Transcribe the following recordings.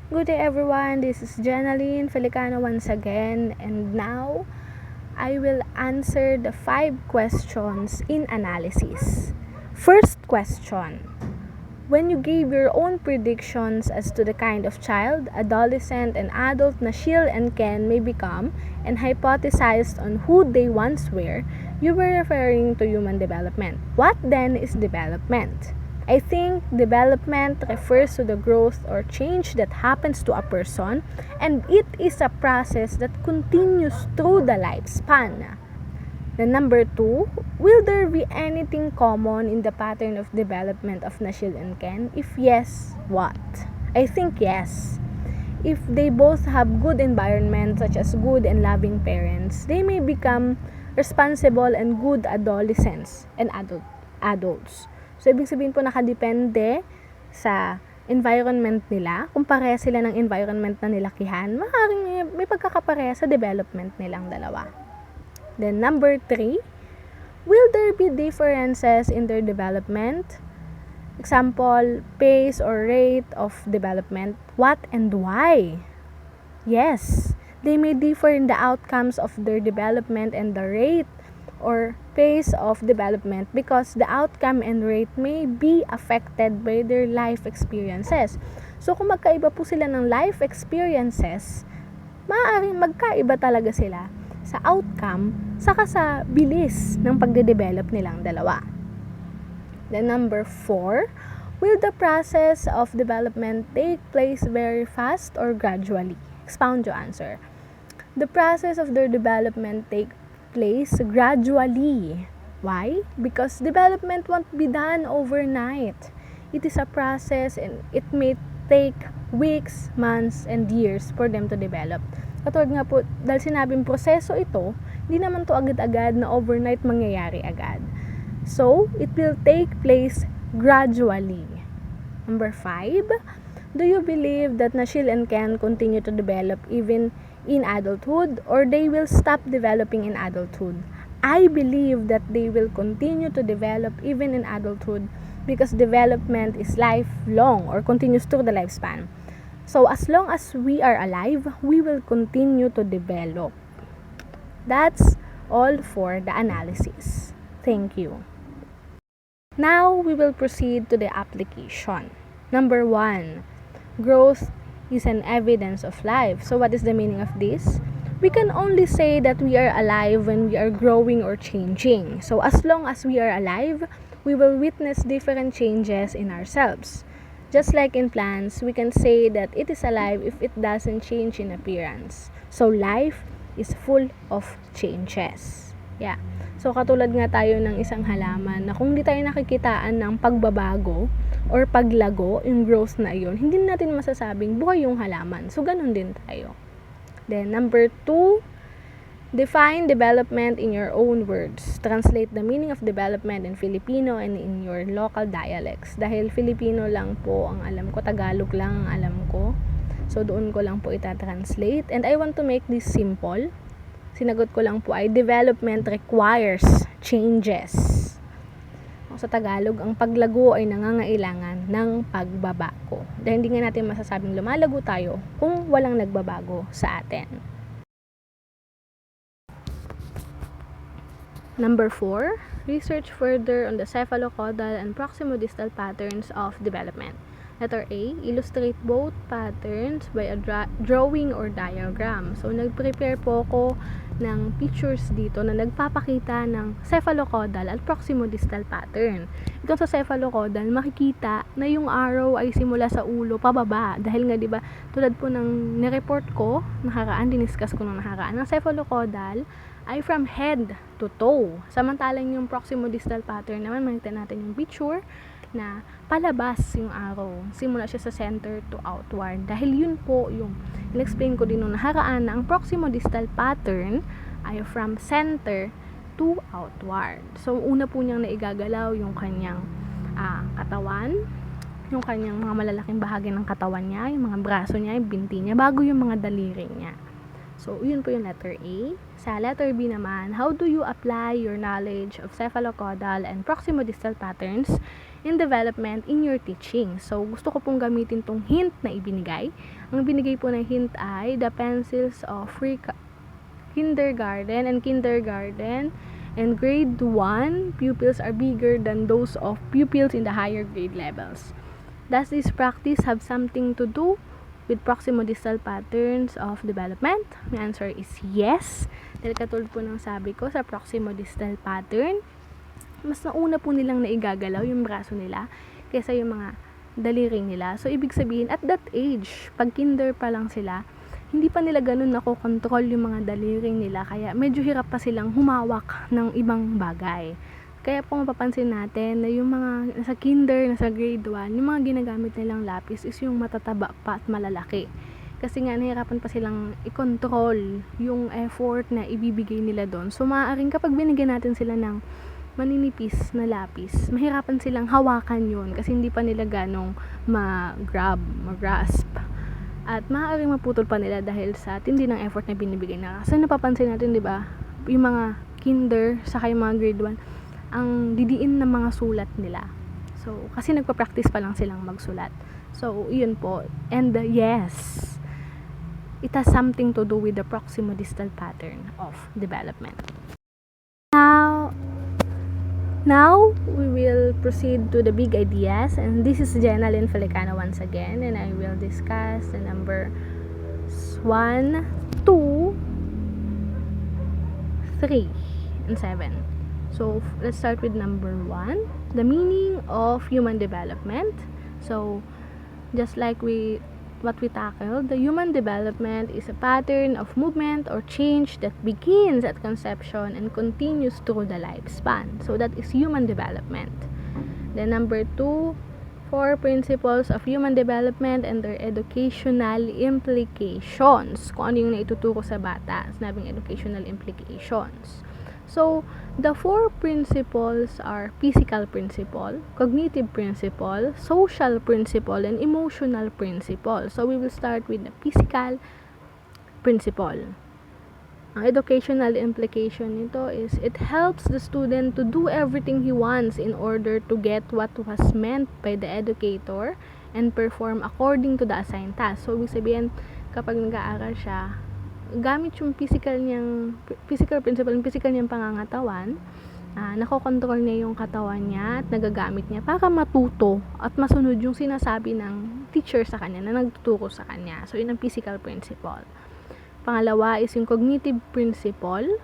Good day everyone, this is Jenaline Felicano once again, and now I will answer the 5 questions in analysis. First question: when you gave your own predictions as to the kind of child, adolescent, and adult na Shiel and Ken may become and hypothesized on who they once were, you were referring to human development. What then is development? I think development refers to the growth or change that happens to a person, and it is a process that continues through the lifespan. Then number 2, will there be anything common in the pattern of development of Nashil and Ken? If yes, what? I think yes. If they both have good environment, such as good and loving parents, they may become responsible and good adolescents and adults. So, ibig sabihin po nakadepende sa environment nila. Kung pareha sila ng environment na nilakihan, maaaring may pagkakapareha sa development nilang dalawa. Then number 3, will there be differences in their development? Example, pace or rate of development. What and why? Yes, they may differ in the outcomes of their development and the rate or pace of development because the outcome and rate may be affected by their life experiences. So kung magkaiba po sila ng life experiences, maaaring magkaiba talaga sila sa outcome saka sa bilis ng pagde-develop nilang dalawa. Then number 4, will the process of development take place very fast or gradually? Expound your answer. The process of their development take place gradually. Why? Because development won't be done overnight. It is a process and it may take weeks, months, and years for them to develop. Katulad nga po, dahil sinabing proseso ito, hindi naman to agad-agad na overnight mangyayari agad. So, it will take place gradually. Number 5, do you believe that Nashil and Ken continue to develop even in adulthood, or they will stop developing in adulthood? I believe that they will continue to develop even in adulthood because development is lifelong or continues through the lifespan. So as long as we are alive, we will continue to develop. That's all for the analysis. Thank you. Now we will proceed to the application. Number 1, growth is an evidence of life. So what is the meaning of this? We can only say that we are alive when we are growing or changing. So as long as we are alive, we will witness different changes in ourselves. Just like in plants, we can say that it is alive if it doesn't change in appearance. So life is full of changes. Yeah. So katulad nga tayo ng isang halaman na kung hindi tayo nakikitaan ng pagbabago or paglago, yung growth na iyon, hindi natin masasabing buhay yung halaman. So ganun din tayo. Then number 2, define development in your own words. Translate the meaning of development in Filipino and in your local dialects. Dahil Filipino lang po ang alam ko, Tagalog lang ang alam ko. So doon ko lang po itatranslate. And I want to make this simple. Sinagot ko lang po ay development requires changes. Sa Tagalog, ang paglago ay nangangailangan ng pagbabago. Dahil hindi nga natin masasabing lumalago tayo kung walang nagbabago sa atin. Number 4, research further on the cephalocaudal and proximodistal patterns of development. Letter A, illustrate both patterns by a drawing or diagram. So, nag-prepare po ako ng pictures dito na nagpapakita ng cephalocaudal at proximodistal pattern. Ito sa cephalocaudal, makikita na yung arrow ay simula sa ulo pababa. Dahil nga, di ba, tulad po ng nireport ko, diniscuss ko nung nakaraan, ng cephalocaudal ay from head to toe. Samantalang yung proximodistal pattern naman, makita natin yung picture na palabas yung arrow. Simula siya sa center to outward. Dahil yun po yung in-explain ko din nung nakaraan na ang proximodistal pattern ay from center to outward. So, una po niyang naigagalaw yung kanyang katawan, yung kanyang mga malalaking bahagi ng katawan niya, yung mga braso niya, yung binti niya, bago yung mga daliri niya. So, yun po yung letter A. Sa letter B naman, how do you apply your knowledge of cephalocaudal and proximodistal patterns in development in your teaching? So, gusto ko pong gamitin tong hint na ibinigay. Ang binigay po na hint ay the pencils of kindergarten and grade 1 pupils are bigger than those of pupils in the higher grade levels. Does this practice have something to do with proximodistal patterns of development? My answer is yes. Dahil katulad po ng sabi ko sa proximodistal pattern, mas nauna po nilang naigagalaw yung braso nila kaysa yung mga daliring nila. So, ibig sabihin, at that age, pag kinder pa lang sila, hindi pa nila ganun nakokontrol yung mga daliring nila. Kaya medyo hirap pa silang humawak ng ibang bagay. Kaya po mapapansin natin na yung mga nasa kinder, nasa grade 1, yung mga ginagamit nilang lapis is yung matataba pa at malalaki. Kasi nga nahirapan pa silang i-control yung effort na ibibigay nila doon. So maaaring kapag binigyan natin sila ng maninipis na lapis, mahirapan silang hawakan yun kasi hindi pa nila ganong mag-grasp. At maaaring maputol pa nila dahil sa tindi ng effort na binibigay na. Kasi napapansin natin, di ba, yung mga kinder, saka yung mga grade 1, ang didiin ng mga sulat nila. So, kasi nagpa-practice pa lang silang magsulat. So, yun po. And yes, it has something to do with the proximodistal pattern of development. Now, we will proceed to the big ideas. And this is Jenalyn Felicano once again. And I will discuss the number 1, 2, 3, and 7. So, let's start with number 1, the meaning of human development. So, just like what we tackled, the human development is a pattern of movement or change that begins at conception and continues through the lifespan. So, that is human development. Then, number 2, 4 principles of human development and their educational implications. Kung ano yung naituturo sa bata, sinabing educational implications. So, the 4 principles are physical principle, cognitive principle, social principle, and emotional principle. So, we will start with the physical principle. Ang educational implication nito is it helps the student to do everything he wants in order to get what was meant by the educator and perform according to the assigned task. So, ibig sabihin, kapag nag-aaral siya, gamit yung physical principle, yung physical niyang pangangatawan, nakokontrol niya yung katawan niya at nagagamit niya para matuto at masunod yung sinasabi ng teacher sa kanya na nagtuturo sa kanya. So, yun ang physical principle. Pangalawa is yung cognitive principle.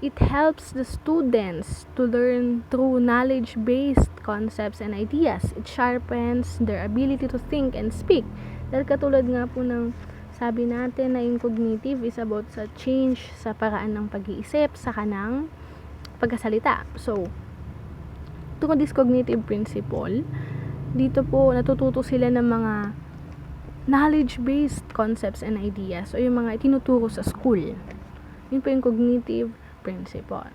It helps the students to learn through knowledge-based concepts and ideas. It sharpens their ability to think and speak. Dahil katulad nga po ng sabi natin na yung cognitive is about sa change sa paraan ng pag-iisip, sa kanang pagkasalita. So, through this cognitive principle, dito po natututo sila ng mga knowledge-based concepts and ideas o yung mga itinuturo sa school. Yun po yung cognitive principle.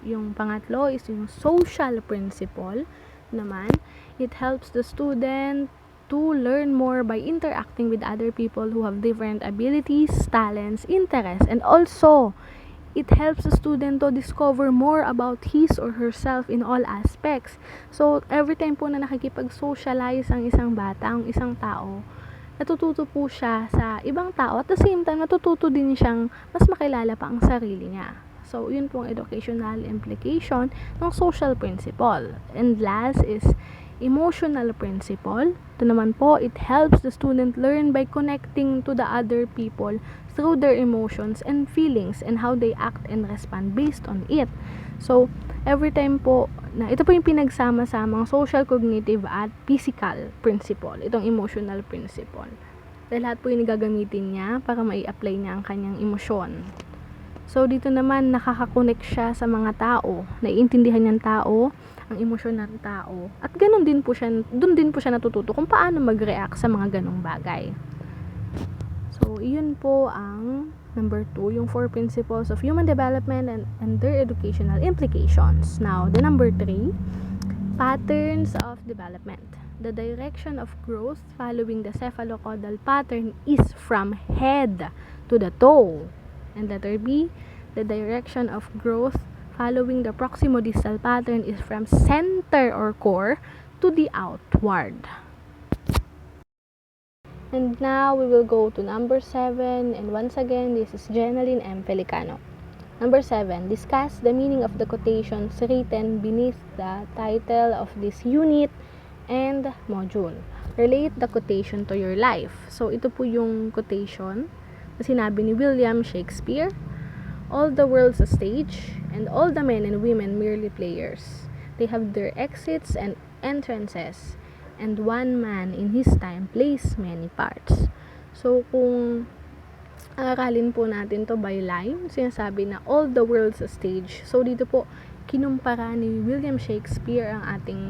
Yung pangatlo is yung social principle naman. It helps the student to learn more by interacting with other people who have different abilities, talents, interests, and also it helps the student to discover more about his or herself in all aspects. So, every time po na nakikipag-socialize ang isang bata, ang isang tao, natututo po siya sa ibang tao at the same time, natututo din siyang mas makilala pa ang sarili niya. So, yun pong educational implication ng social principle. And last is emotional principle. Ito naman po, it helps the student learn by connecting to the other people through their emotions and feelings and how they act and respond based on it. So, every time po, na ito po yung pinagsama-samang social, cognitive, at physical principle. Itong emotional principle. Dahil lahat po yung gagamitin niya para mai-apply niya ang kanyang emosyon. So, dito naman, nakaka-connect siya sa mga tao. Naiintindihan niyang tao, ang emosyon ng tao. At doon din po siya natututo kung paano mag-react sa mga ganong bagay. So, iyon po ang number 2, yung 4 principles of human development and their educational implications. Now, the number 3, patterns of development. the direction of growth following the cephalocaudal pattern is from head to the toe. And letter B, the direction of growth following the proximodistal pattern is from center or core to the outward. And now we will go to number 7, and once again, this is Jenaline M. Pelicano. Number 7, discuss the meaning of the quotations written beneath the title of this unit and module. Relate the quotation to your life. So, ito po yung quotation na sinabi ni William Shakespeare. All the world's a stage, and all the men and women merely players. They have their exits and entrances, and one man in his time plays many parts. So, kung aralin po natin to by line, sinasabi na all the world's a stage. So, dito po, kinumpara ni William Shakespeare ang ating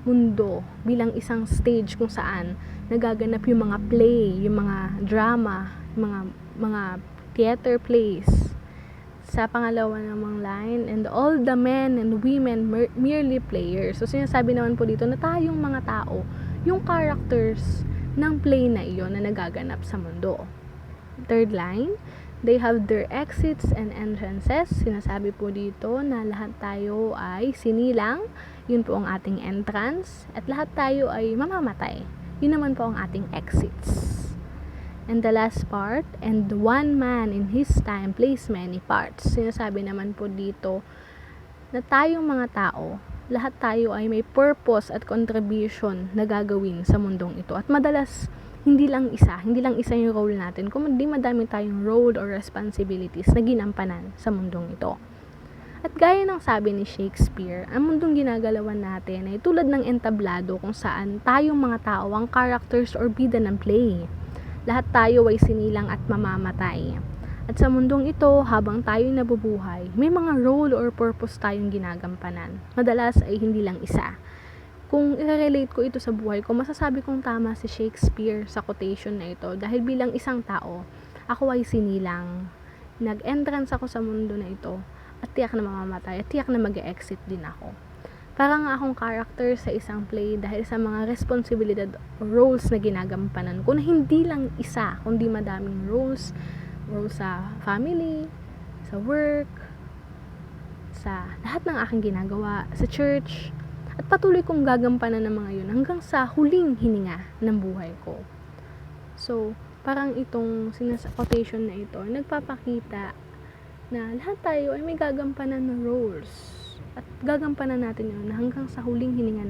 mundo bilang isang stage kung saan nagaganap yung mga play, yung mga drama, mga theater plays. Sa pangalawa namang line, and all the men and women merely players. So, sinasabi naman po dito na tayong mga tao, yung characters ng play na iyon na nagaganap sa mundo. Third line, they have their exits and entrances. Sinasabi po dito na lahat tayo ay sinilang, yun po ang ating entrance, at lahat tayo ay mamamatay. Yun naman po ang ating exits. And the last part, and one man in his time plays many parts. Sinasabi naman po dito na tayong mga tao, lahat tayo ay may purpose at contribution na gagawin sa mundong ito. At madalas, hindi lang isa yung role natin, kundi madami tayong role or responsibilities na ginampanan sa mundong ito. At gaya ng sabi ni Shakespeare, ang mundong ginagalawan natin ay tulad ng entablado kung saan tayong mga tao ang characters or bida ng play. Lahat tayo ay sinilang at mamamatay. At sa mundong ito, habang tayo nabubuhay, may mga role or purpose tayong ginagampanan. Madalas ay hindi lang isa. Kung i-relate ko ito sa buhay ko, masasabi kong tama si Shakespeare sa quotation na ito dahil bilang isang tao, ako ay sinilang. Nag-entrance ako sa mundo na ito at tiyak na mamamatay at tiyak na mag-exit din ako. Parang akong character sa isang play dahil sa mga responsibilidad o roles na ginagampanan ko na hindi lang isa, kundi madaming roles sa family, sa work, sa lahat ng aking ginagawa, sa church, at patuloy kong gagampanan ng mga yun hanggang sa huling hininga ng buhay ko. So, parang itong quotation na ito, nagpapakita na lahat tayo ay may gagampanan na roles. At gagampanan natin yun hanggang sa huling hininga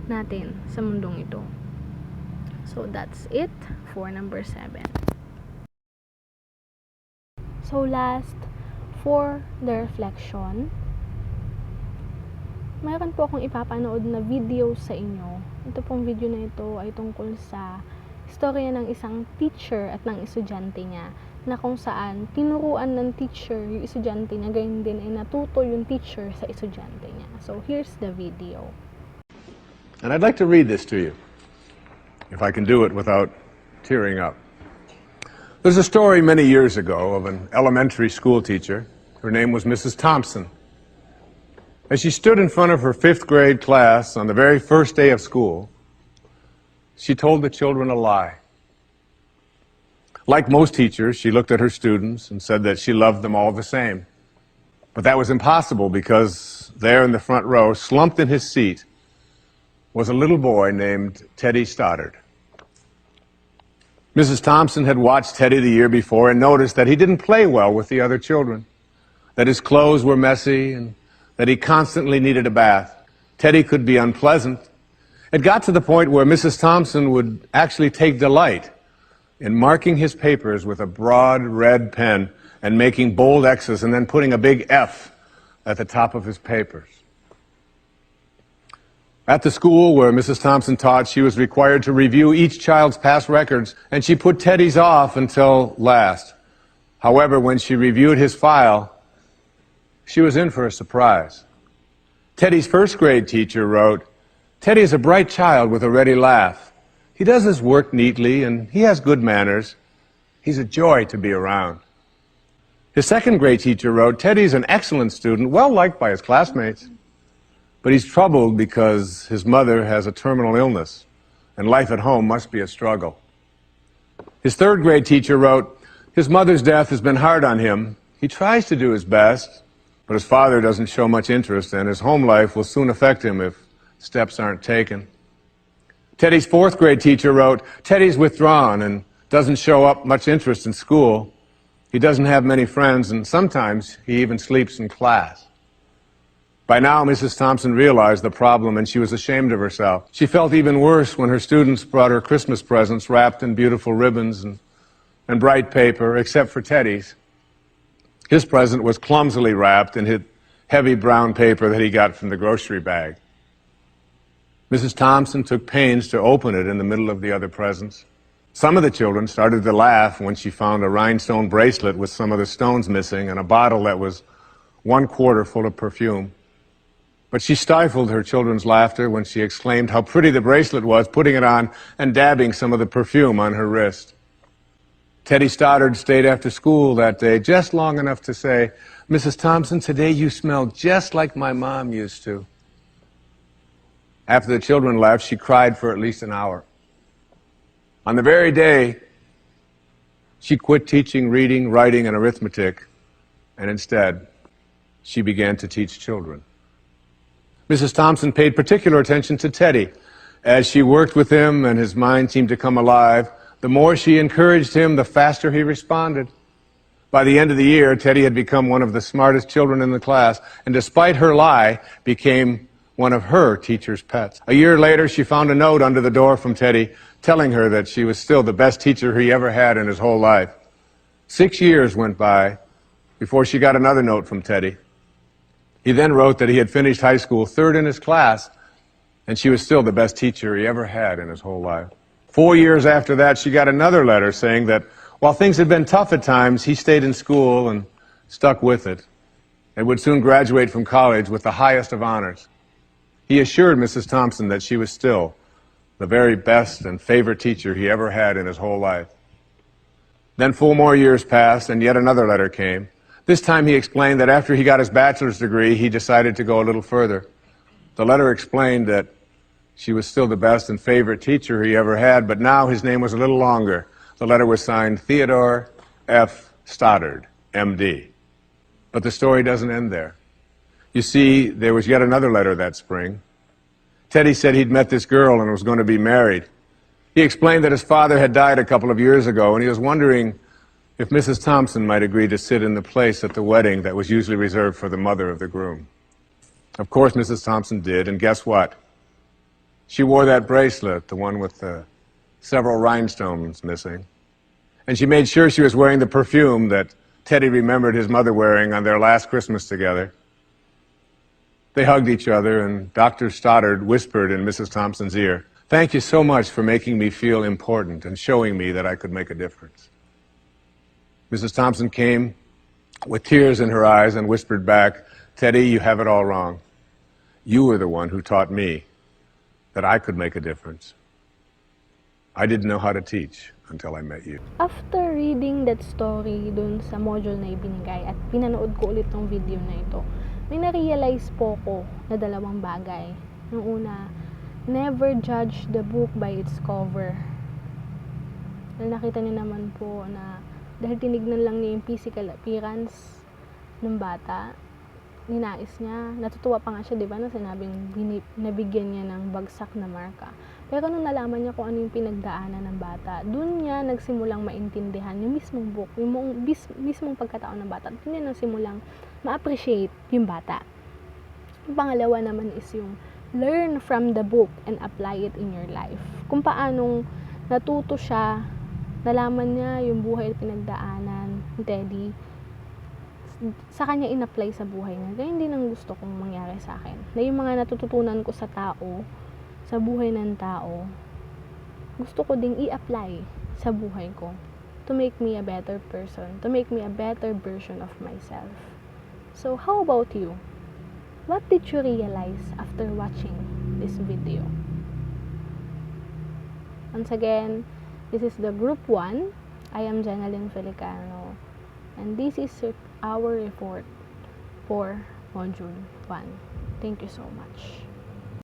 natin sa mundong ito. So, that's it for number 7. So, last, for the reflection, mayroon po akong ipapanood na video sa inyo. Ito pong video na ito ay tungkol sa istorya ng isang teacher at ng estudyante niya, na kung saan tinuruan ng teacher yung estudyante niya, gayon din ay natuto yung teacher sa estudyante niya. So, here's the video. And I'd like to read this to you, if I can do it without tearing up. There's a story many years ago of an elementary school teacher. Her name was Mrs. Thompson. As she stood in front of her 5th grade class on the very first day of school, she told the children a lie. Like most teachers, she looked at her students and said that she loved them all the same. But that was impossible because there in the front row, slumped in his seat, was a little boy named Teddy Stoddard. Mrs. Thompson had watched Teddy the year before and noticed that he didn't play well with the other children, that his clothes were messy and that he constantly needed a bath. Teddy could be unpleasant. It got to the point where Mrs. Thompson would actually take delight in marking his papers with a broad red pen and making bold X's and then putting a big F at the top of his papers. At the school where Mrs. Thompson taught, she was required to review each child's past records, and she put Teddy's off until last. However, when she reviewed his file, she was in for a surprise. Teddy's 1st grade teacher wrote, "Teddy is a bright child with a ready laugh. He does his work neatly, and he has good manners. He's a joy to be around." His 2nd grade teacher wrote, "Teddy's an excellent student, well liked by his classmates. But he's troubled because his mother has a terminal illness. and life at home must be a struggle. His third grade teacher wrote, "His mother's death has been hard on him. He tries to do his best, but his father doesn't show much interest, and his home life will soon affect him if steps aren't taken." Teddy's fourth grade teacher wrote, "Teddy's withdrawn and doesn't show up much interest in school. He doesn't have many friends, and sometimes he even sleeps in class." By now, Mrs. Thompson realized the problem, and she was ashamed of herself. She felt even worse when her students brought her Christmas presents wrapped in beautiful ribbons and bright paper, except for Teddy's. His present was clumsily wrapped in heavy brown paper that he got from the grocery bag. Mrs. Thompson took pains to open it in the middle of the other presents. Some of the children started to laugh when she found a rhinestone bracelet with some of the stones missing and a bottle that was 1/4 full of perfume. But she stifled her children's laughter when she exclaimed how pretty the bracelet was, putting it on and dabbing some of the perfume on her wrist. Teddy Stoddard stayed after school that day just long enough to say, "Mrs. Thompson, today you smell just like my mom used to." After the children left, she cried for at least an hour. On the very day, she quit teaching reading, writing, and arithmetic, and instead, she began to teach children. Mrs. Thompson paid particular attention to Teddy. As she worked with him and his mind seemed to come alive, the more she encouraged him, the faster he responded. By the end of the year, Teddy had become one of the smartest children in the class, and despite her lie, became one of her teacher's pets. A year later, she found a note under the door from Teddy telling her that she was still the best teacher he ever had in his whole life. 6 years went by before she got another note from Teddy. He then wrote that he had finished high school third in his class, and she was still the best teacher he ever had in his whole life. 4 years after that, she got another letter saying that while things had been tough at times, he stayed in school and stuck with it, and would soon graduate from college with the highest of honors. He assured Mrs. Thompson that she was still the very best and favorite teacher he ever had in his whole life. Then 4 more years passed, and yet another letter came. This time he explained that after he got his bachelor's degree, he decided to go a little further. The letter explained that she was still the best and favorite teacher he ever had, but now his name was a little longer. The letter was signed Theodore F. Stoddard, M.D. But the story doesn't end there. You see, there was yet another letter that spring. Teddy said he'd met this girl and was going to be married. He explained that his father had died a couple of years ago, and he was wondering if Mrs. Thompson might agree to sit in the place at the wedding that was usually reserved for the mother of the groom. Of course, Mrs. Thompson did, and guess what? She wore that bracelet, the one with the several rhinestones missing. And she made sure she was wearing the perfume that Teddy remembered his mother wearing on their last Christmas together. They hugged each other, and Dr. Stoddard whispered in Mrs. Thompson's ear, "Thank you so much for making me feel important and showing me that I could make a difference." Mrs. Thompson came with tears in her eyes and whispered back, "Teddy, you have it all wrong. You were the one who taught me that I could make a difference. I didn't know how to teach until I met you." After reading that story dun sa module na ibinigay at pinanood ko ulit tong video na ito, may na-realize po ko na dalawang bagay. Yung una, never judge the book by its cover. Nakita niyo naman po na dahil tinignan lang niya yung physical appearance ng bata, ninais niya, natutuwa pa nga siya, di ba, na sinabing nabigyan niya ng bagsak na marka. Pero nung nalaman niya kung ano yung pinagdaanan ng bata, dun niya nagsimulang maintindihan yung mismong book, yung mismong pagkatao ng bata. Dun niya nagsimulang ma-appreciate yung bata. Yung pangalawa naman is yung learn from the book and apply it in your life. Kung paanong natuto siya, nalaman niya yung buhay at pinagdaanan ni Teddy, sa kanya in-apply sa buhay niya. Kaya hindi nang gusto kong mangyari sa akin. Na yung mga natututunan ko sa tao, sa buhay ng tao, gusto ko ding i-apply sa buhay ko to make me a better person, to make me a better version of myself. So, how about you? What did you realize after watching this video? Once again, this is the Group 1. I am Jenaline Felicano. And this is our report for Module 1. Thank you so much.